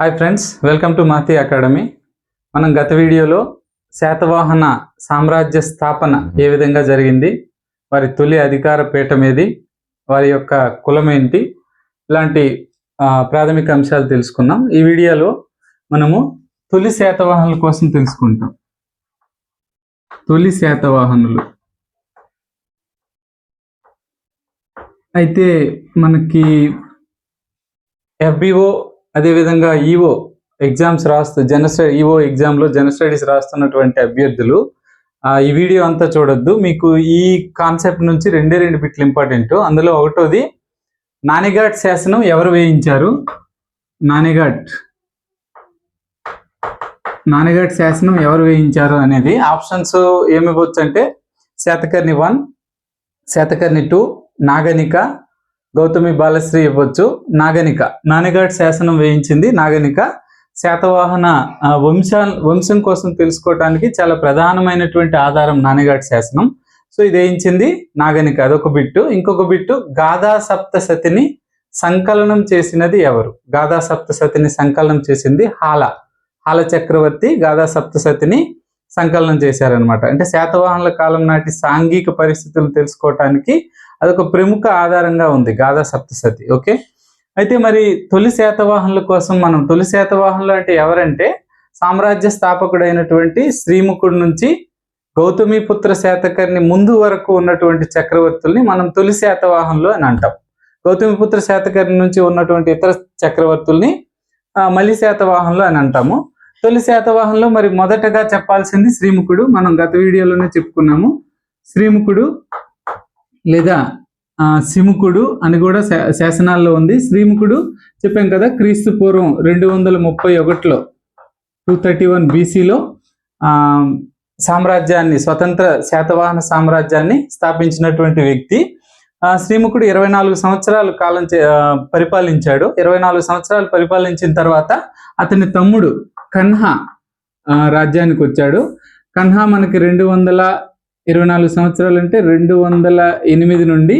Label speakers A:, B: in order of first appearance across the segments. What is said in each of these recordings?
A: Hi friends, welcome to Mahathi academy. మనం గత వీడియోలో శాతవాహన సామ్రాజ్య స్థాపన ఏ విధంగా జరిగింది, వారి తొలి అధికార పీఠం ఏది, వారి యొక్క కులం ఏంటి, ఇలాంటి ప్రాథమిక అంశాలు తెలుసుకున్నాం. ఈ వీడియోలో మనము తొలి శాతవాహనుల కోసం తెలుసుకుంటాం. తొలి శాతవాహనులు అయితే మనకి FBO అదేవిధంగా ఈఓ ఎగ్జామ్స్ ఈఓ ఎగ్జామ్లో జనరల్ స్టడీస్ రాస్తున్నటువంటి అభ్యర్థులు ఈ వీడియో అంతా చూడొద్దు. మీకు ఈ కాన్సెప్ట్ నుంచి రెండు బిట్లు ఇంపార్టెంట్. అందులో ఒకటోది, నానిఘాట్ శాసనం ఎవరు వేయించారు, నానిఘాట్ శాసనం ఎవరు వేయించారు అనేది ఆప్షన్స్ ఏమివ్వచ్చు అంటే శాతకర్ణి 1, శాతకర్ణి 2, నాగనిక, గౌతమి బాలశ్రీ ఇవ్వచ్చు. నానిఘాట్ శాసనం వేయించింది నాగనిక. శాతవాహన వంశం కోసం తెలుసుకోవటానికి చాలా ప్రధానమైనటువంటి ఆధారం నానిఘాట్ శాసనం. సో ఇది వేయించింది నాగనిక, అదొక బిట్టు. ఇంకొక బిట్టు, గాథా సప్తశతిని సంకలనం చేసినది ఎవరు? గాథా సప్తశతిని సంకలనం చేసింది హాల చక్రవర్తి గాథా సప్తశతిని సంకలనం చేశారనమాట. అంటే శాతవాహనుల కాలం నాటి సాంఘిక పరిస్థితులు తెలుసుకోవటానికి అదొక ప్రముఖ ఆధారంగా ఉంది గాథా సప్తశతి. ఓకే, అయితే మరి తొలి శాతవాహనుల కోసం మనం తొలి శాతవాహనులు అంటే ఎవరంటే సామ్రాజ్య స్థాపకుడైనటువంటి శ్రీముఖుడు నుంచి గౌతమిపుత్ర శాతకర్ణి ముందు వరకు ఉన్నటువంటి చక్రవర్తుల్ని మనం తొలి శాతవాహనులు అని అంటాం. గౌతమిపుత్ర శాతకర్ణి నుంచి ఉన్నటువంటి ఇతర చక్రవర్తుల్ని మలి శాతవాహనులు అని అంటాము. తొలి శాతవాహనంలో మరి మొదటగా చెప్పాల్సింది శ్రీముఖుడు. మనం గత వీడియోలోనే చెప్పుకున్నాము. శ్రీముఖుడు లేదా సిముఖుడు అని కూడా శాసనాల్లో ఉంది. శ్రీముఖుడు చెప్పాం కదా, క్రీస్తు పూర్వం 231లో 231 BCలో సామ్రాజ్యాన్ని, స్వతంత్ర శాతవాహన సామ్రాజ్యాన్ని స్థాపించినటువంటి వ్యక్తి. శ్రీముఖుడు 24 సంవత్సరాలు పరిపాలించాడు. 24 సంవత్సరాలు పరిపాలించిన తర్వాత అతని తమ్ముడు కన్హా రాజ్యానికి వచ్చాడు. కన్హా మనకి 224 సంవత్సరాలు అంటే 208 నుండి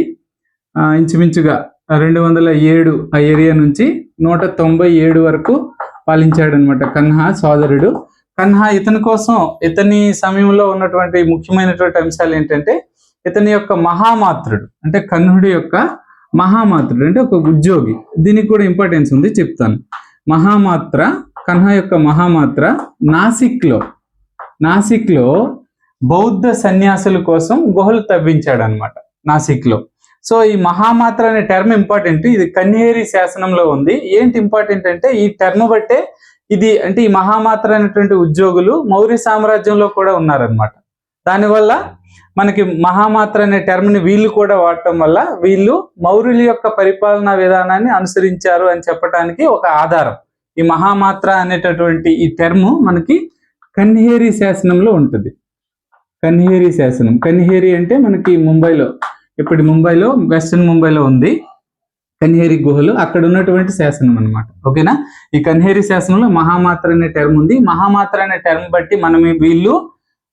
A: ఇంచుమించుగా 207 ఆ ఏరియా నుంచి 197 వరకు పాలించాడు అనమాట కన్హా సోదరుడు. కన్హా ఇతని సమయంలో ఉన్నటువంటి ముఖ్యమైనటువంటి అంశాలు ఏంటంటే ఇతని యొక్క మహామాత్రుడు, అంటే కన్హుడి యొక్క మహామాత్రుడు అంటే ఒక ఉద్యోగి. దీనికి కూడా ఇంపార్టెన్స్ ఉంది, చెప్తాను. కన్హా యొక్క మహామాత్ర నాసిక్లో బౌద్ధ సన్యాసుల కోసం గుహలు తవ్వించాడు అనమాట నాసిక్లో. సో ఈ మహామాత్ర అనే టర్మ్ ఇంపార్టెంట్. ఇది కన్హేరి శాసనంలో ఉంది. ఏంటి ఇంపార్టెంట్ అంటే ఈ టర్మ్ బట్టే ఇది, అంటే ఈ మహామాత్ర అనేటువంటి ఉద్యోగులు మౌర్య సామ్రాజ్యంలో కూడా ఉన్నారనమాట. దానివల్ల మనకి మహామాత్ర అనే టర్మ్ని వీళ్ళు కూడా వాడటం వల్ల వీళ్ళు మౌర్యుల యొక్క పరిపాలనా విధానాన్ని అనుసరించారు అని చెప్పడానికి ఒక ఆధారం. ఈ మహామాత్ర అనేటటువంటి ఈ టర్ము మనకి కన్హేరి శాసనంలో ఉంటుంది. కన్హేరి శాసనం, కన్హేరి అంటే మనకి ముంబైలో వెస్టర్న్ ముంబైలో ఉంది కన్హేరి గుహలు, అక్కడ ఉన్నటువంటి శాసనం అనమాట. ఓకేనా, ఈ కన్హేరి శాసనంలో మహామాత్ర అనే టర్మ్ ఉంది. మహామాత్ర అనే టర్మ్ బట్టి వీళ్ళు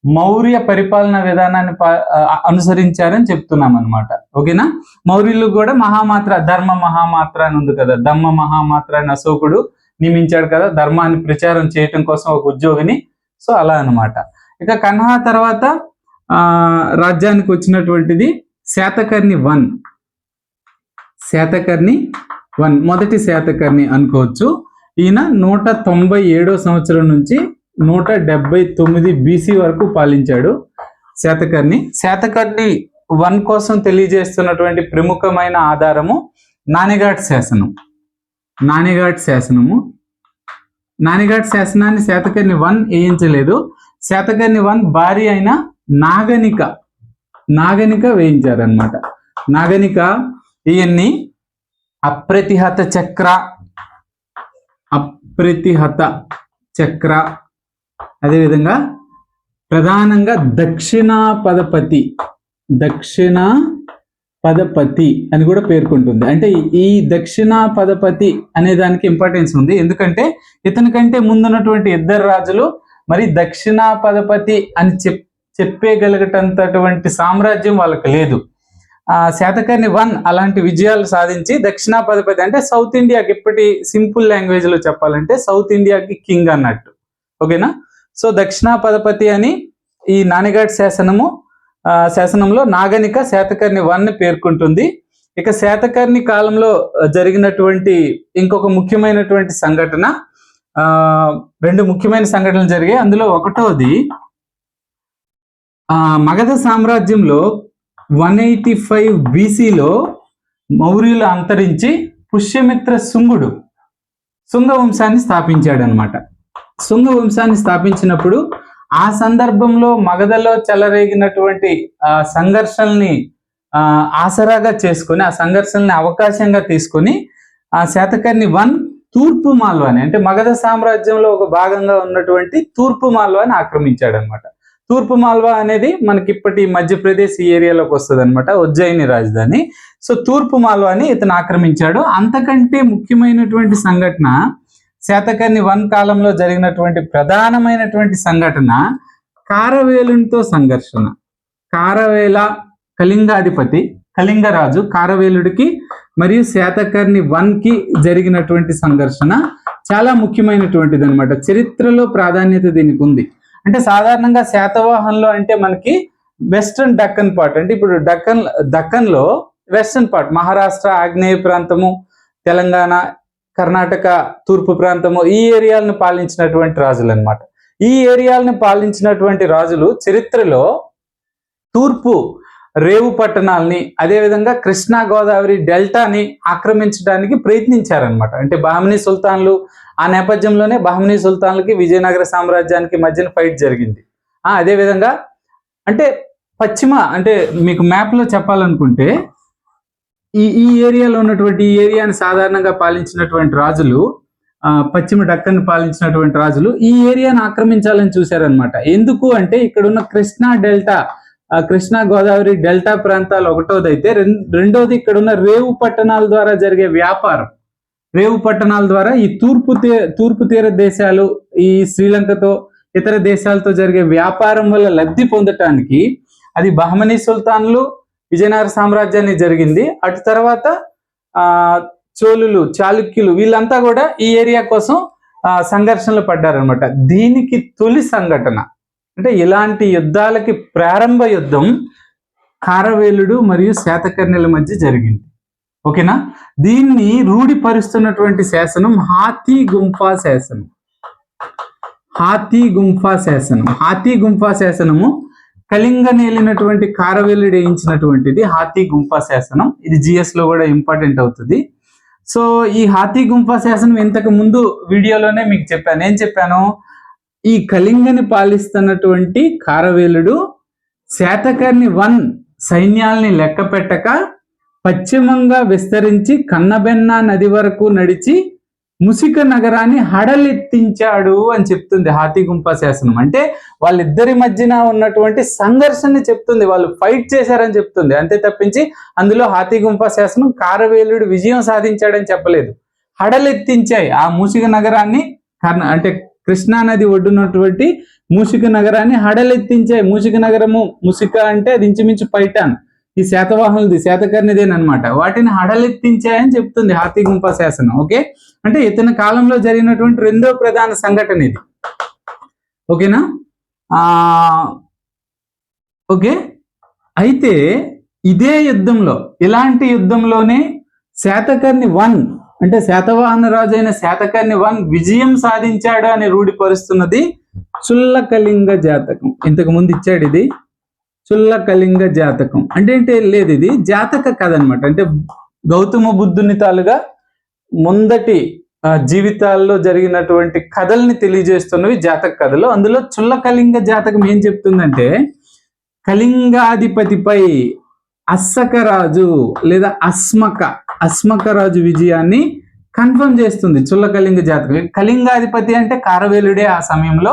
A: మౌర్య పరిపాలన విధానాన్ని అనుసరించారని చెప్తున్నాం అనమాట. ఓకేనా, మౌర్యులు కూడా మహామాత్ర, ధర్మ మహామాత్ర అని ఉంది కదా, ధమ్మ మహామాత్ర అని అశోకుడు నియమించాడు కదా ధర్మాన్ని ప్రచారం చేయటం కోసం ఒక ఉద్యోగిని. సో అలా అనమాట. ఇక కన్హా తర్వాత రాజ్యానికి వచ్చినటువంటిది శాతకర్ణి 1, మొదటి శాతకర్ణి అనుకోవచ్చు. ఈయన 197వ సంవత్సరం నుంచి 179 BC వరకు పాలించాడు శాతకర్ణి 1 కోసం తెలియజేస్తున్నటువంటి ప్రముఖమైన ఆధారము నానిఘాట్ శాసనాన్ని శాతకర్ణి 1 వేయించలేదు. శాతకర్ణి 1 భార్య అయిన నాగనిక వేయించారనమాట. నాగనిక ఈయన్ని అప్రతిహత చక్ర అదేవిధంగా ప్రధానంగా దక్షిణ పదపతి అని కూడా పేర్కొంటుంది. అంటే ఈ దక్షిణ పదపతి అనే దానికి ఇంపార్టెన్స్ ఉంది. ఎందుకంటే ఇతని కంటే ముందున్నటువంటి ఇద్దరు రాజులు మరి దక్షిణ పదపతి అని చెప్పేయగలిగేటంతటువంటి సామ్రాజ్యం వాళ్ళకి లేదు. శాతకర్ణి 1 అలాంటి విజయాలు సాధించి దక్షిణాపధిపతి అంటే సౌత్ ఇండియాకి ఇప్పటి సింపుల్ లాంగ్వేజ్ లో చెప్పాలంటే సౌత్ ఇండియాకి కింగ్ అన్నట్టు. ఓకేనా? సో దక్షిణాపధిపతి అని ఈ నానిఘాట్ శాసనంలో నాగనిక శాతకర్ణి 1 పేర్కొంటుంది. ఇక శాతకర్ణి కాలంలో జరిగినటువంటి ఇంకొక ముఖ్యమైనటువంటి సంఘటన, 2 ముఖ్యమైన సంఘటనలు జరిగాయి. అందులో ఒకటోది మగధ సామ్రాజ్యంలో 185 BCలో మౌర్యులు అంతరించి పుష్యమిత్ర శుంగుడు శుంగ వంశాన్ని స్థాపించాడు అనమాట. శుంగ వంశాన్ని స్థాపించినప్పుడు ఆ సందర్భంలో మగధలో చెలరేగినటువంటి సంఘర్షణల్ని ఆసరాగా చేసుకొని, ఆ సంఘర్షణల్ని అవకాశంగా తీసుకొని ఆ శాతకర్ణి 1 తూర్పు మాల్వాని అంటే మగధ సామ్రాజ్యంలో ఒక భాగంగా ఉన్నటువంటి తూర్పు మాల్వాని ఆక్రమించాడు అనమాట. తూర్పు మాల్వా అనేది మనకి ఇప్పటి మధ్యప్రదేశ్ ఈ ఏరియాలోకి వస్తుంది అనమాట, ఉజ్జయిని రాజధాని. సో తూర్పు మాల్వాని ఇతను ఆక్రమించాడు. అంతకంటే ముఖ్యమైనటువంటి సంఘటన శాతకర్ణి 1 కాలంలో జరిగినటువంటి ప్రధానమైనటువంటి సంఘటన కారవేలునితో సంఘర్షణ. కారవేల కళింగాధిపతి కళింగరాజు కారవేలుడికి మరియు శాతకర్ణి 1కి జరిగినటువంటి సంఘర్షణ చాలా ముఖ్యమైనటువంటిది అనమాట. చరిత్రలో ప్రాధాన్యత దీనికి ఉంది. అంటే సాధారణంగా శాతవాహనంలో అంటే మనకి వెస్ట్రన్ డక్కన్ పార్ట్, అంటే ఇప్పుడు దక్కన్లో వెస్ట్రన్ పార్ట్ మహారాష్ట్ర, ఆగ్నేయ ప్రాంతము, తెలంగాణ, కర్ణాటక తూర్పు ప్రాంతము, ఈ ఏరియాలను పాలించినటువంటి రాజులు అనమాట. ఈ ఏరియాలను పాలించినటువంటి రాజులు చరిత్రలో తూర్పు రేవు పట్టణాలని, అదేవిధంగా కృష్ణా గోదావరి డెల్టాని ఆక్రమించడానికి ప్రయత్నించారనమాట. అంటే బహమనీ సుల్తాన్లు, ఆ నేపథ్యంలోనే బహమనీ సుల్తాన్లకి విజయనగర సామ్రాజ్యానికి మధ్యన ఫైట్ జరిగింది. అదేవిధంగా అంటే అంటే మీకు మ్యాప్లో చెప్పాలనుకుంటే ఈ ఏరియాలో ఉన్నటువంటి ఈ ఏరియాని సాధారణంగా పాలించినటువంటి రాజులు, పశ్చిమ డక్కన్ పాలించినటువంటి రాజులు ఈ ఏరియాను ఆక్రమించాలని చూశారనమాట. ఎందుకు అంటే ఇక్కడ ఉన్న కృష్ణా డెల్టా, కృష్ణా గోదావరి డెల్టా ప్రాంతాలు ఒకటోది అయితే, రెండోది ఇక్కడ ఉన్న రేవు పట్టణాల ద్వారా జరిగే వ్యాపారం. రేవు పట్టణాల ద్వారా ఈ తూర్పు తీర దేశాలు, ఈ శ్రీలంకతో ఇతర దేశాలతో జరిగే వ్యాపారం వల్ల లబ్ధి పొందటానికి అది బహమనీ సుల్తాన్లు, విజయనగర సామ్రాజ్యాన్ని జరిగింది. అటు తర్వాత చోళులు, చాళుక్యులు వీళ్ళంతా కూడా ఈ ఏరియా కోసం సంఘర్షణలు పడ్డారనమాట. దీనికి తొలి సంఘటన అంటే ఇలాంటి యుద్ధాలకి ప్రారంభ యుద్ధం కారవేలుడు మరియు శాతకర్ణుల మధ్య జరిగింది. ఓకేనా? దీన్ని రూఢిపరుస్తున్నటువంటి శాసనం హాతీ గుంఫా శాసనం. హాతీ గుంఫా శాసనము కళింగ నేలినటువంటి కారవేలుడు వేయించినటువంటిది హాతీ గుంఫా శాసనం. ఇది జిఎస్ లో కూడా ఇంపార్టెంట్ అవుతుంది. సో ఈ హాతీ గుంఫా శాసనం ఇంతకు ముందు వీడియోలోనే మీకు చెప్పాను. ఏం చెప్పాను? ఈ కళింగని పాలిస్తున్నటువంటి కారవేలుడు శాతకర్ణి 1 సైన్యాల్ని లెక్క పెట్టక పశ్చిమంగా విస్తరించి కన్నబెన్నా నది వరకు నడిచి ముసిక నగరాన్ని హడలెత్తించాడు అని చెప్తుంది హాతీ గుంఫా శాసనం. అంటే వాళ్ళిద్దరి మధ్యన ఉన్నటువంటి సంఘర్షణని చెప్తుంది, వాళ్ళు ఫైట్ చేశారని చెప్తుంది. అంతే తప్పించి అందులో హాతీ గుంఫా శాసనం కారవేలుడు విజయం సాధించాడని చెప్పలేదు. హడలెత్తించాయి ఆ మూసిక నగరాన్ని, అంటే కృష్ణా నది ఒడ్డున్నటువంటి మూసిక నగరాన్ని హడలెత్తించాయి. మూసిక నగరము, ముసిక అంటే అది ఇంచుమించు పైటాన్, ఈ శాతవాహనులది, శాతకర్ణిదేనమాట. వాటిని హడలెత్తించాయని చెప్తుంది హాతీ గుంఫా శాసనం. ఓకే, అంటే ఇతని కాలంలో జరిగినటువంటి రెండో ప్రధాన సంఘటన ఇది. ఓకేనా? ఓకే, అయితే ఇదే యుద్ధంలో, ఇలాంటి యుద్ధంలోనే శాతకర్ణి 1 అంటే శాతవాహన రాజు అయిన శాతకర్ణి 1 విజయం సాధించాడు అని రూఢిపరుస్తున్నది చుల్లకళింగ జాతకం. ఇంతకు ముందు ఇచ్చాడు ఇది చుల్లకళింగ జాతకం. అంటే లేదు, ఇది జాతక కథ అనమాట. అంటే గౌతమ బుద్ధుని తాలుగా ముందటి జీవితాల్లో జరిగినటువంటి కథల్ని తెలియజేస్తున్నవి జాతక కథలు. అందులో చుల్లకళింగ జాతకం ఏం చెప్తుందంటే కళింగాధిపతిపై అస్సకరాజు లేదా అస్మకరాజు విజయాన్ని కన్ఫర్మ్ చేస్తుంది చుల్లకళింగ జాతకం. కళింగాధిపతి అంటే కారవేలుడే ఆ సమయంలో.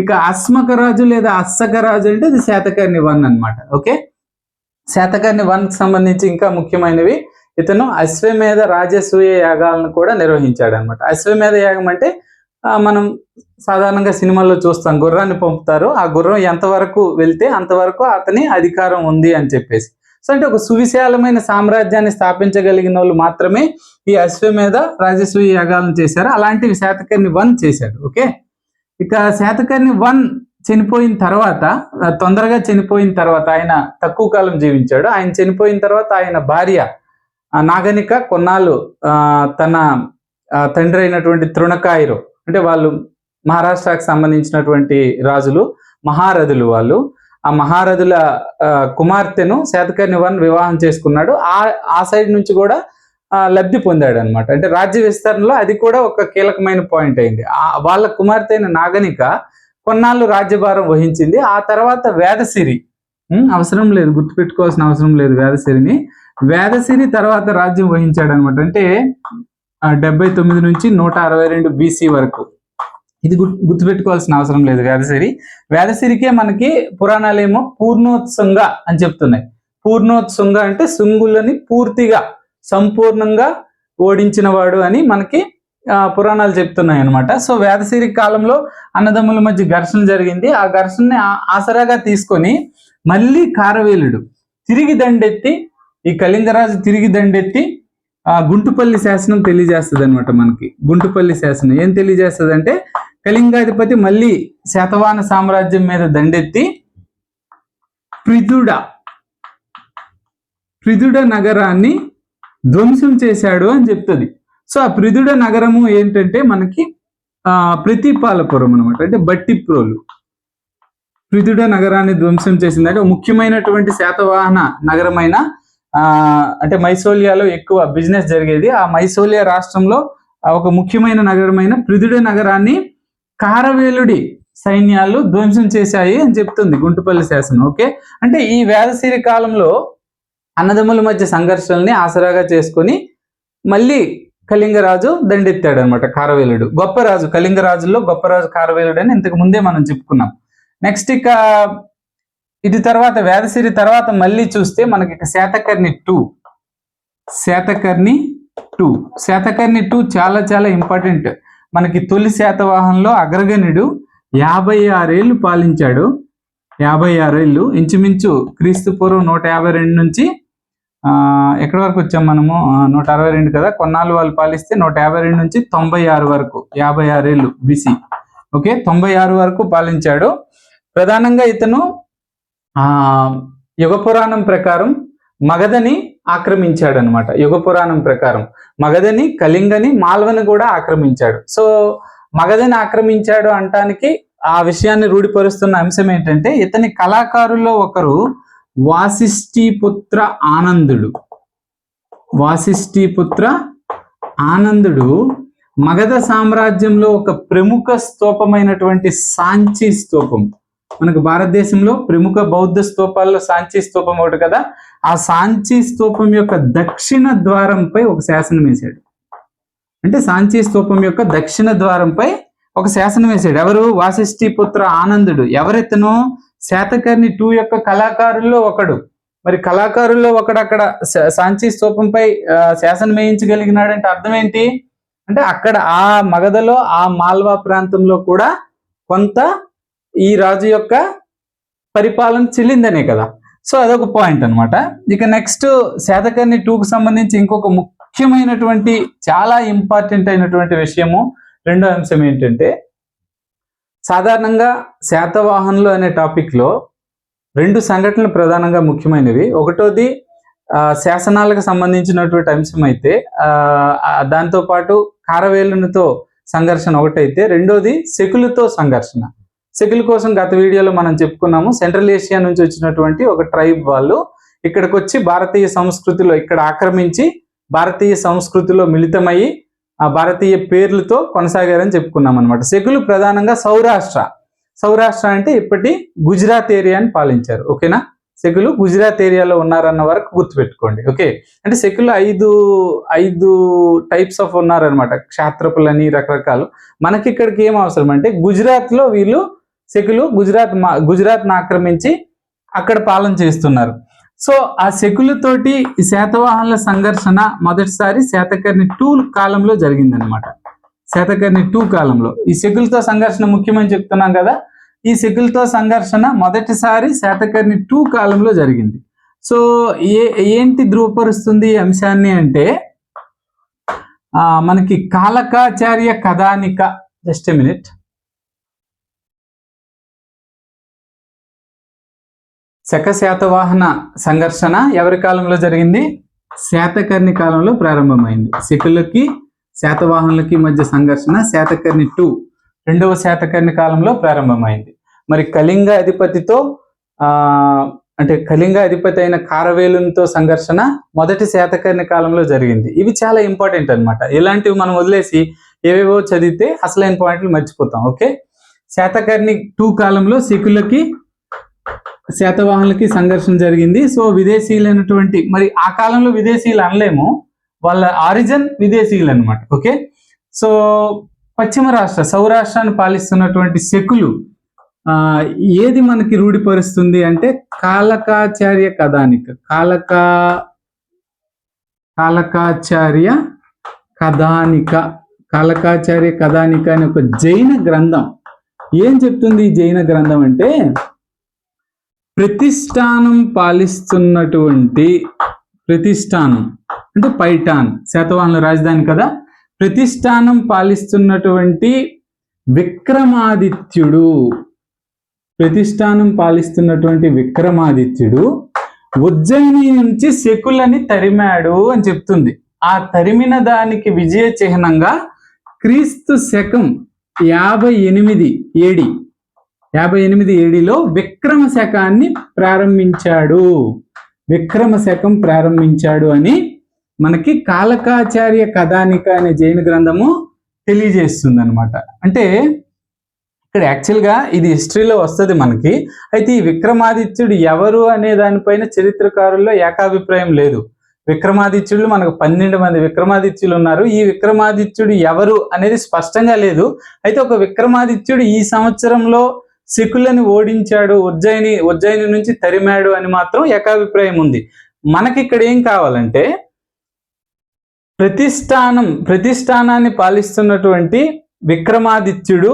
A: ఇక అస్మకరాజు లేదా అస్సకరాజు అంటే ఇది శాతకర్ణి 1 అనమాట. ఓకే, శాతకర్ణి 1కి సంబంధించి ఇంకా ముఖ్యమైనవి, ఇతను అశ్వమేధ రాజసూయ యాగాలను కూడా నిర్వహించాడు అనమాట. అశ్వమేధ యాగం అంటే మనం సాధారణంగా సినిమాల్లో చూస్తాం, గుర్రాన్ని పంపుతారు, ఆ గుర్రం ఎంతవరకు వెళ్తే అంతవరకు అతని అధికారం ఉంది అని చెప్పేసి. సో అంటే ఒక సువిశాలమైన సామ్రాజ్యాన్ని స్థాపించగలిగిన వాళ్ళు మాత్రమే ఈ అశ్వమేధ రాజసూయ యాగాలను చేశారు. అలాంటివి శాతకర్ణి 1 చేశాడు. ఓకే, ఇక శాతకర్ణి 1 చనిపోయిన తర్వాత, తొందరగా చనిపోయిన తర్వాత, ఆయన తక్కువ కాలం జీవించాడు. ఆయన చనిపోయిన తర్వాత ఆయన భార్య నాగనిక కొన్నాళ్ళు తన తండ్రి అయినటువంటి తృణకాయురు, అంటే వాళ్ళు మహారాష్ట్రకు సంబంధించినటువంటి రాజులు, మహారథులు, వాళ్ళు ఆ మహారథుల కుమార్తెను శాతకర్ణి 1 వివాహం చేసుకున్నాడు. ఆ సైడ్ నుంచి కూడా లబ్ధి పొందాడు అనమాట. అంటే రాజ్య విస్తరణలో అది కూడా ఒక కీలకమైన పాయింట్ అయింది. వాళ్ళ కుమార్తె అయిన నాగనిక కొన్నాళ్ళు రాజ్యభారం వహించింది. ఆ తర్వాత వేదసిరి, అవసరం లేదు, గుర్తుపెట్టుకోవాల్సిన అవసరం లేదు వేదసిరిని. వేదసిరి తర్వాత రాజ్యం వహించాడు అనమాట. అంటే 79 నుంచి 162 BC వరకు. ఇది గుర్తుపెట్టుకోవాల్సిన అవసరం లేదు. వేదసిరికే మనకి పురాణాలేమో పూర్ణోత్సంగ అని చెప్తున్నాయి. పూర్ణోత్సంగ అంటే శుంగులని పూర్తిగా సంపూర్ణంగా ఓడించిన వాడు అని మనకి పురాణాలు చెప్తున్నాయి అనమాట. సో వేదసిరి కాలంలో అన్నదమ్ముల మధ్య ఘర్షణ జరిగింది. ఆ ఘర్షణని ఆసరాగా తీసుకొని మళ్ళీ కారవేలుడు తిరిగి దండెత్తి, ఈ కళింగరాజు తిరిగి దండెత్తి గుంటుపల్లి శాసనం తెలియజేస్తుంది అనమాట. మనకి గుంటుపల్లి శాసనం ఏం తెలియజేస్తుంది అంటే, కళింగాధిపతి మళ్ళీ శాతవాహన సామ్రాజ్యం మీద దండెత్తి ప్రిదుడ నగరాన్ని ధ్వంసం చేశాడు అని చెప్తుంది. సో ఆ ప్రిదుడ నగరము ఏంటంటే మనకి ప్రతిపాలపురం అనమాట, అంటే బట్టిప్రోలు. ప్రిదుడ నగరాన్ని ధ్వంసం చేసిందంటే ముఖ్యమైనటువంటి శాతవాహన నగరమైన అంటే మైసోలియాలో ఎక్కువ బిజినెస్ జరిగేది. ఆ మైసోలియా రాష్ట్రంలో ఒక ముఖ్యమైన నగరమైన ప్రిదుడ నగరాన్ని కారవేలుడి సైన్యాలు ధ్వంసం చేశాయి అని చెప్తుంది గుంటుపల్లి శాసనం. ఓకే, అంటే ఈ వేదసిరి కాలంలో అన్నదమ్ముల మధ్య సంఘర్షణల్ని ఆసరాగా చేసుకొని మళ్ళీ కళింగరాజు దండెత్తాడు అనమాట. కారవేలుడు గొప్ప రాజు, కళింగరాజుల్లో గొప్ప రాజు కారవేలుడు అని ఇంతకు ముందే మనం చెప్పుకున్నాం. నెక్స్ట్ ఇక ఇది తర్వాత వేదసిరి తర్వాత మళ్ళీ చూస్తే మనకి ఇక శాతకర్ణి 2 చాలా చాలా ఇంపార్టెంట్. మనకి తొలి శాతవాహనంలో అగ్రగణ్యుడు 56 ఏళ్ళు పాలించాడు. 56 ఏళ్ళు, ఇంచుమించు క్రీస్తు పూర్వం 152 నుంచి ఎక్కడి వరకు వచ్చాం మనము, 162 కదా, కొన్నాళ్ళు వాళ్ళు పాలిస్తే 152 నుంచి 96 వరకు, 56 ఏళ్ళు BC. ఓకే, 96 వరకు పాలించాడు. ప్రధానంగా ఇతను యుగ పురాణం ప్రకారం మగధని ఆక్రమించాడు అనమాట. యుగ పురాణం ప్రకారం మగధని, కళింగని, మాల్వని కూడా ఆక్రమించాడు. సో మగధని ఆక్రమించాడు అంటానికి ఆ విషయాన్ని రూఢిపరుస్తున్న అంశం ఏంటంటే, ఇతని కళాకారుల్లో ఒకరు వాసిష్ఠీపుత్ర ఆనందుడు మగధ సామ్రాజ్యంలో ఒక ప్రముఖ స్తూపమైనటువంటి సాంచి స్తూపం, మనకు భారతదేశంలో ప్రముఖ బౌద్ధ స్తూపాల్లో సాంచి స్తూపం ఒకటి కదా, ఆ సాంచి స్తూపం యొక్క దక్షిణ ద్వారంపై ఒక శాసనం వేశాడు. అంటే సాంచి స్తూపం యొక్క దక్షిణ ద్వారంపై ఒక శాసనం వేశాడు. ఎవరు? వాసిష్ఠీపుత్ర ఆనందుడు. ఎవరెతను? శాతకర్ణి 2 యొక్క కళాకారుల్లో ఒకడు. మరి కళాకారుల్లో ఒకడు అక్కడ సాంచి స్తూపంపై శాసనం వేయించగలిగినాడంటే అర్థం ఏంటి అంటే, అక్కడ ఆ మగధలో ఆ మాల్వా ప్రాంతంలో కూడా కొంత ఈ రాజు యొక్క పరిపాలన చెల్లిందనే కదా. సో అదొక పాయింట్ అనమాట. ఇక నెక్స్ట్ శాతకర్ణి 2కు సంబంధించి ఇంకొక ముఖ్యమైనటువంటి చాలా ఇంపార్టెంట్ అయినటువంటి విషయము, రెండో అంశం ఏంటంటే, సాధారణంగా శాతవాహనులు అనే టాపిక్ లో 2 సంఘటనలు ప్రధానంగా ముఖ్యమైనవి. ఒకటోది శాసనాలకు సంబంధించినటువంటి అంశం అయితే, దాంతో పాటు కారవేలునితో సంఘర్షణ ఒకటైతే, రెండోది శకులతో సంఘర్షణ. శకుల కోసం గత వీడియోలో మనం చెప్పుకున్నాము. సెంట్రల్ ఏషియా నుంచి వచ్చినటువంటి ఒక ట్రైబ్ వాళ్ళు ఇక్కడికి వచ్చి భారతీయ సంస్కృతిలో ఇక్కడ ఆక్రమించి భారతీయ సంస్కృతిలో మిళితమయ్యి ఆ భారతీయ పేర్లతో కొనసాగారని చెప్పుకున్నాం అనమాట. శకులు ప్రధానంగా సౌరాష్ట్ర అంటే ఇప్పటి గుజరాత్ ఏరియాని పాలించారు. ఓకేనా, శకులు గుజరాత్ ఏరియాలో ఉన్నారన్న వరకు గుర్తుపెట్టుకోండి. ఓకే, అంటే శకులు ఐదు టైప్స్ ఆఫ్ ఉన్నారనమాట, క్షాత్రపులని రకరకాలు. మనకి ఇక్కడికి ఏం అవసరం అంటే, గుజరాత్ లో వీళ్ళు శకులు గుజరాత్ను ఆక్రమించి అక్కడ పాలన చేస్తున్నారు. సో ఆ శకులతోటి శాతవాహనుల సంఘర్షణ మొదటిసారి శాతకర్ణి 2 కాలంలో జరిగిందనమాట. శాతకర్ణి 2 కాలంలో ఈ శకులతో సంఘర్షణ ముఖ్యమని చెప్తున్నాం కదా. ఈ శకులతో సంఘర్షణ మొదటిసారి శాతకర్ణి 2 కాలంలో జరిగింది. సో ఏంటి ధృవపరుస్తుంది ఈ అంశాన్ని అంటే మనకి కాలకాచార్య కథానిక, జస్ట్ ఎ మినిట్, శక శాతవాహన సంఘర్షణ ఎవరి కాలంలో జరిగింది? శాతకర్ణి కాలంలో ప్రారంభమైంది. శకులకి శాతవాహనులకి మధ్య సంఘర్షణ శాతకర్ణి 2 రెండవ శాతకర్ణి కాలంలో ప్రారంభమైంది. మరి కళింగ అధిపతితో అంటే కళింగ అధిపతి అయిన కారవేలునితో సంఘర్షణ మొదటి శాతకర్ణి కాలంలో జరిగింది. ఇవి చాలా ఇంపార్టెంట్ అన్నమాట. ఇలాంటివి మనం వదిలేసి ఏవేవో చదివితే అసలైన పాయింట్లు మర్చిపోతాం. ఓకే, శాతకర్ణి 2 కాలంలో శకులకి శాతవాహనులకి సంఘర్షణ జరిగింది. సో విదేశీయులైనటువంటి, మరి ఆ కాలంలో విదేశీయులు అనలేము, వాళ్ళ ఆరిజిన్ విదేశీయులు అనమాట. ఓకే, సో పశ్చిమ రాష్ట్ర సౌరాష్ట్రాన్ని పాలిస్తున్నటువంటి శకులు ఏది మనకి రూఢిపరుస్తుంది అంటే కాలకాచార్య కథానిక. కాలకాచార్య కథానిక అనే ఒక జైన గ్రంథం ఏం చెప్తుంది? ఈ జైన గ్రంథం అంటే ప్రతిష్టానం పాలిస్తున్నటువంటి, ప్రతిష్టానం అంటే పైఠాన్ శాతవాహనుల రాజధాని కదా, ప్రతిష్టానం పాలిస్తున్నటువంటి విక్రమాదిత్యుడు ఉజ్జయిని నుంచి శకులని తరిమాడు అని చెప్తుంది. ఆ తరిమిన దానికి విజయ చిహ్నంగా క్రీస్తు శకం 58 ఏడిలో విక్రమ శకాన్ని ప్రారంభించాడు అని మనకి కాలకాచార్య కథానిక అనే జైన గ్రంథము తెలియజేస్తుంది అనమాట. అంటే ఇక్కడ యాక్చువల్గా ఇది హిస్టరీలో వస్తుంది మనకి. అయితే ఈ విక్రమాదిత్యుడు ఎవరు అనే దానిపైన చరిత్రకారుల్లో ఏకాభిప్రాయం లేదు. విక్రమాదిత్యుడు మనకు 12 మంది విక్రమాదిత్యులు ఉన్నారు. ఈ విక్రమాదిత్యుడు ఎవరు అనేది స్పష్టంగా లేదు. అయితే ఒక విక్రమాదిత్యుడు ఈ సంవత్సరంలో శకులని ఓడించాడు, ఉజ్జయిని నుంచి తరిమాడు అని మాత్రం ఏకాభిప్రాయం ఉంది. మనకి ఇక్కడ ఏం కావాలంటే ప్రతిష్టానాన్ని పాలిస్తున్నటువంటి విక్రమాదిత్యుడు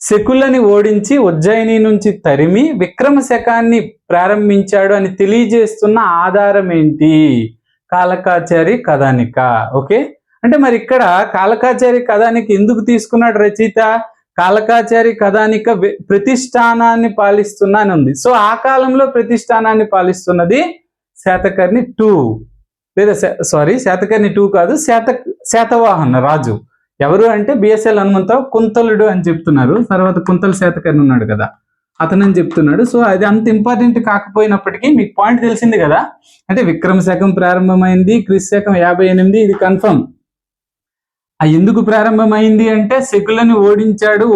A: శకులని ఓడించి ఉజ్జయిని నుంచి తరిమి విక్రమ శకాన్ని ప్రారంభించాడు అని తెలియజేస్తున్న ఆధారం ఏంటి? కాలకాచారి కథానిక. ఓకే, అంటే మరి ఇక్కడ కాలకాచారి కథానిక ఎందుకు తీసుకున్నాడు రచయిత? కాలకాచారి కథానిక ప్రతిష్టానాన్ని పాలిస్తున్నా అని ఉంది. సో ఆ కాలంలో ప్రతిష్టానాన్ని పాలిస్తున్నది శాతకర్ణి 2, లేదా శాతకర్ణి 2 కాదు, శాతవాహన రాజు. ఎవరు అంటే బిఎస్ఎల్ హనుమంతరావు కుంతలుడు అని చెప్తున్నారు. తర్వాత కుంతల శాతకర్ణి ఉన్నాడు కదా, అతనని చెప్తున్నాడు. సో అది అంత ఇంపార్టెంట్ కాకపోయినప్పటికీ మీకు పాయింట్ తెలిసింది కదా. అంటే విక్రమ శకం ప్రారంభమైంది, క్రీస్తు శకం 58, ఇది కన్ఫర్మ్. ఎందుకు ప్రారంభమైంది అంటే శకులని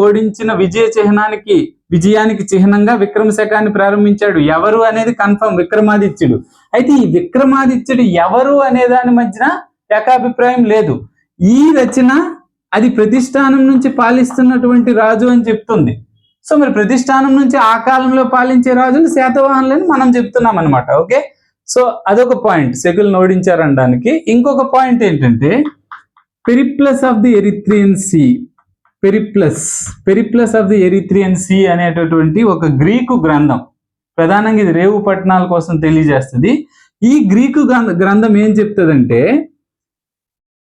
A: ఓడించిన విజయానికి చిహ్నంగా విక్రమ శకాన్ని ప్రారంభించాడు. ఎవరు అనేది కన్ఫర్మ్, విక్రమాదిత్యుడు. అయితే ఈ విక్రమాదిత్యుడు ఎవరు అనే దాని మధ్యన ఏకాభిప్రాయం లేదు. ఈ రచన అది ప్రతిష్టానం నుంచి పాలిస్తున్నటువంటి రాజు అని చెప్తుంది. సో మరి ప్రతిష్టానం నుంచి ఆ కాలంలో పాలించే రాజులు శాతవాహనులని మనం చెప్తున్నాం అనమాట. ఓకే, సో అదొక పాయింట్ శకులను ఓడించారనడానికి. ఇంకొక పాయింట్ ఏంటంటే Periplus of the Erythraean Sea, Periplus of the Erythraean Sea అనేటటువంటి ఒక గ్రీకు గ్రంథం. ప్రధానంగా ఇది రేవు పట్టణాల కోసం తెలియజేస్తుంది. ఈ గ్రీకు గ్రంథం ఏం చెప్తుందంటే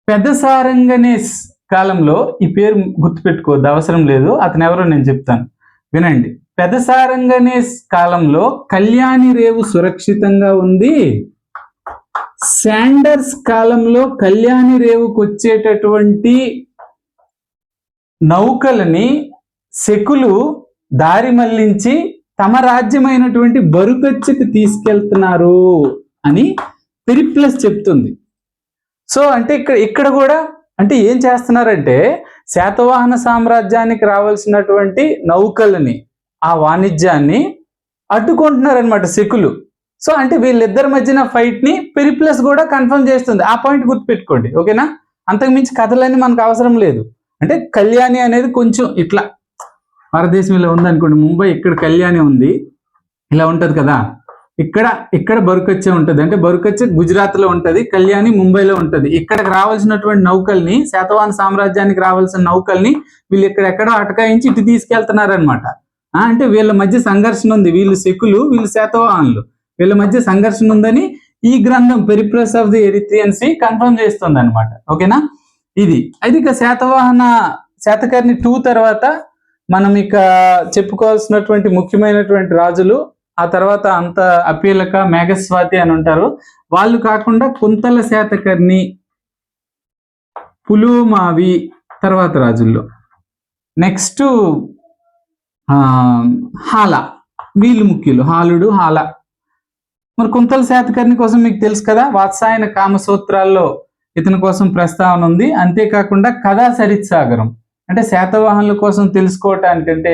A: పెదసారంగనేస్ కాలంలో, ఈ పేరు గుర్తుపెట్టుకోవద్దు, అవసరం లేదు, అతను ఎవరో నేను చెప్తాను వినండి. పెదసారంగనేస్ కాలంలో కళ్యాణి రేవు సురక్షితంగా ఉంది. శాండర్స్ కాలంలో కళ్యాణి రేవుకు వచ్చేటటువంటి నౌకలని శకులు దారి మళ్లించి తమ రాజ్యమైనటువంటి బరుకచ్చుకు తీసుకెళ్తున్నారు అని పెరిప్లస్ చెప్తుంది. సో అంటే ఇక్కడ కూడా అంటే ఏం చేస్తున్నారంటే శాతవాహన సామ్రాజ్యానికి రావాల్సినటువంటి నౌకలని, ఆ వాణిజ్యాన్ని అడ్డుకుంటున్నారనమాట శకులు. సో అంటే వీళ్ళిద్దరి మధ్యన ఫైట్ ని పెరిప్లస్ కూడా కన్ఫర్మ్ చేస్తుంది. ఆ పాయింట్ గుర్తుపెట్టుకోండి, ఓకేనా? అంతకుమించి కథలన్నీ మనకు అవసరం లేదు. అంటే కళ్యాణి అనేది కొంచెం ఇట్లా భారతదేశం ఇలా ఉంది అనుకోండి, ముంబై ఇక్కడ కళ్యాణి ఉంది, ఇలా ఉంటది కదా, ఇక్కడ బరుకచ్చే ఉంటుంది. అంటే బరుకచ్చే గుజరాత్ లో ఉంటది, కళ్యాణి ముంబైలో ఉంటది. ఇక్కడికి రావాల్సినటువంటి నౌకల్ని, శాతవాహన సామ్రాజ్యానికి రావాల్సిన నౌకల్ని వీళ్ళు ఎక్కడెక్కడో అటకాయించి ఇటు తీసుకెళ్తున్నారనమాట. అంటే వీళ్ళ మధ్య సంఘర్షణ ఉంది. వీళ్ళు శకులు, వీళ్ళు శాతవాహనులు.
B: వీళ్ళ మధ్య సంఘర్షణ ఉందని ఈ గ్రంథం Periplus of the Erythraean Sea confirm చేస్తుంది అనమాట. ఓకేనా, ఇది అయితే ఇక శాతకర్ణి 2 తర్వాత మనం ఇక చెప్పుకోవాల్సినటువంటి ముఖ్యమైనటువంటి రాజులు, ఆ తర్వాత అంత అపీలక, మేఘస్వాతి అని ఉంటారు. వాళ్ళు కాకుండా కుంతల శాతకర్ణి, పులోమావి తర్వాత రాజుల్లో. నెక్స్ట్ హాల, వీళ్ళు ముఖ్యులు, హాలుడు, హాల. మరి కుంతల శాతకర్ణి కోసం మీకు తెలుసు కదా, వాత్సాయన కామసూత్రాల్లో ఇతని కోసం ప్రస్తావన ఉంది. అంతేకాకుండా కథా సరిత్సాగరం అంటే శాతవాహనుల కోసం తెలుసుకోవటానికి, అంటే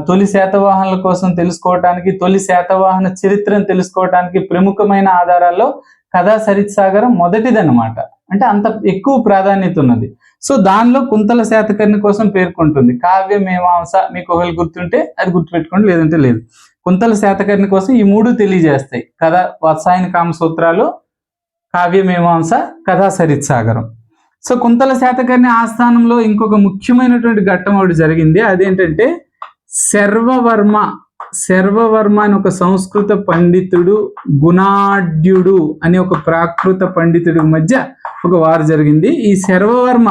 B: తొలి శాతవాహనుల కోసం తెలుసుకోవటానికి, తొలి శాతవాహన చరిత్రను తెలుసుకోవటానికి ప్రముఖమైన ఆధారాల్లో కథా సరిత్సాగరం మొదటిదన్నమాట. అంటే అంత ఎక్కువ ప్రాధాన్యత ఉన్నది. సో దానిలో కుంతల శాతకర్ణి కోసం పేర్కొంటుంది. కావ్య మీమాంస మీకు ఒకవేళ గుర్తుంటే అది గుర్తుపెట్టుకోండి, లేదంటే లేదు. కుంతల శాతకర్ణి కోసం ఈ 3 తెలియజేస్తాయి: కథ, వాత్సాయన కామసూత్రాలు, కావ్య మీమాంస, కథా సరిత్సాగరం. సో కుంతల శాతకర్ణి ఆస్థానంలో ఇంకొక ముఖ్యమైనటువంటి ఘట్టం ఒకటి జరిగింది. అదేంటంటే శర్వవర్మ అని ఒక సంస్కృత పండితుడు, గుణాఢ్యుడు అనే ఒక ప్రాకృత పండితుడి మధ్య ఒక వారు జరిగింది. ఈ శర్వవర్మ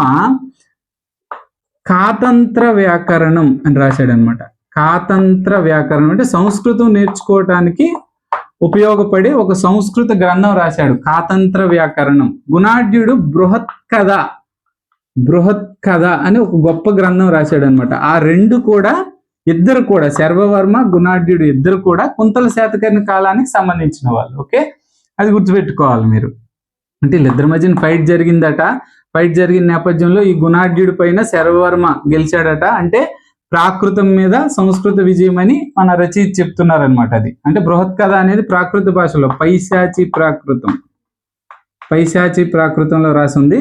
B: కాతంత్ర వ్యాకరణం అని రాశాడు అనమాట. కాతంత్ర వ్యాకరణం అంటే సంస్కృతం నేర్చుకోవటానికి ఉపయోగపడే ఒక సంస్కృత గ్రంథం రాశాడు, కాతంత్ర వ్యాకరణం. గుణాఢ్యుడు బృహత్ కథ అని ఒక గొప్ప గ్రంథం రాశాడు అనమాట. ఆ రెండు కూడా, ఇద్దరు కూడా, శర్వవర్మ, గుణాఢ్యుడు ఇద్దరు కూడా కుంతల శాతకర్ణి కాలానికి సంబంధించిన వాళ్ళు. ఓకే, అది గుర్తుపెట్టుకోవాలి మీరు. అంటే వీళ్ళిద్దరి మధ్యన ఫైట్ జరిగిందట. ఫైట్ జరిగిన నేపథ్యంలో ఈ గుణాఢ్యుడి పైన శర్వవర్మ గెలిచాడట. అంటే ప్రాకృతం మీద సంస్కృత విజయం అని మన రచయిత చెప్తున్నారనమాట. అది అంటే బృహత్ కథ అనేది ప్రాకృత భాషలో పైశాచి ప్రాకృతంలో రాసింది.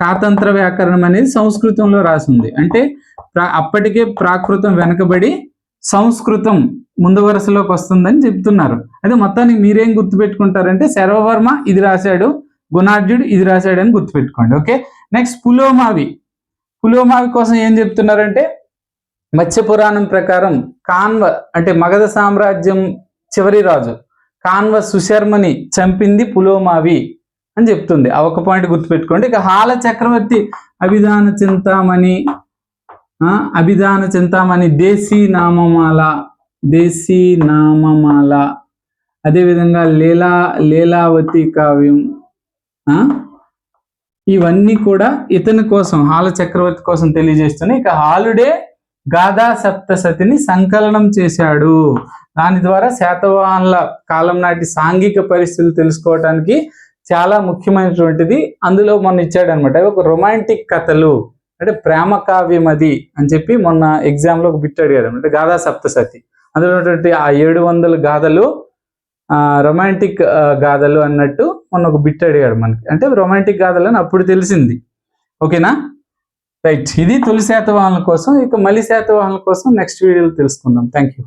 B: కాతంత్ర వ్యాకరణం అనేది సంస్కృతంలో రాసింది. అంటే అప్పటికే ప్రాకృతం వెనకబడి సంస్కృతం ముందు వరుసలోకి వస్తుందని చెప్తున్నారు. అదే మొత్తానికి మీరేం గుర్తుపెట్టుకుంటారంటే శర్వవర్మ ఇది రాశాడు, గుణాఢ్యుడు ఇది రాశాడు అని గుర్తుపెట్టుకోండి. ఓకే, నెక్స్ట్ పులోమావి కోసం ఏం చెప్తున్నారంటే మత్స్య పురాణం ప్రకారం కాన్వ అంటే మగధ సామ్రాజ్యం చివరి రాజు కాన్వ సుశర్మని చంపింది పులోమావి అని చెప్తుంది. ఆ ఒక పాయింట్ గుర్తుపెట్టుకోండి. ఇక హాల చక్రవర్తి అభిధాన చింతామణి దేశీ నామమాల, అదేవిధంగా లీలావతి కావ్యం, ఇవన్నీ కూడా ఇతని కోసం, హాల చక్రవర్తి కోసం తెలియజేస్తున్నాయి. ఇక హాలుడే గాథా సప్తశతిని సంకలనం చేశాడు. దాని ద్వారా శాతవాహనుల కాలం నాటి సాంఘిక పరిస్థితులు తెలుసుకోవటానికి చాలా ముఖ్యమైనటువంటిది అందులో మొన్న ఇచ్చాడు అనమాట. ఒక రొమాంటిక్ కథలు అంటే ప్రేమ కావ్యం అది అని చెప్పి మొన్న ఎగ్జామ్లో ఒక బిట్ అడిగాడు అనమాట. గాథా సప్తశతి అందులో ఉన్నటువంటి ఆ 700 గాథలు రొమాంటిక్ గాథలు అన్నట్టు మొన్న ఒక బిట్ అడిగాడు మనకి. అంటే రొమాంటిక్ గాథలు అని అప్పుడు తెలిసింది. ఓకేనా, రైట్. ఇది తొలి శాతవాహనుల కోసం. ఇక మలి శాతవాహనుల కోసం నెక్స్ట్ వీడియోలో తెలుసుకుందాం. Thank you.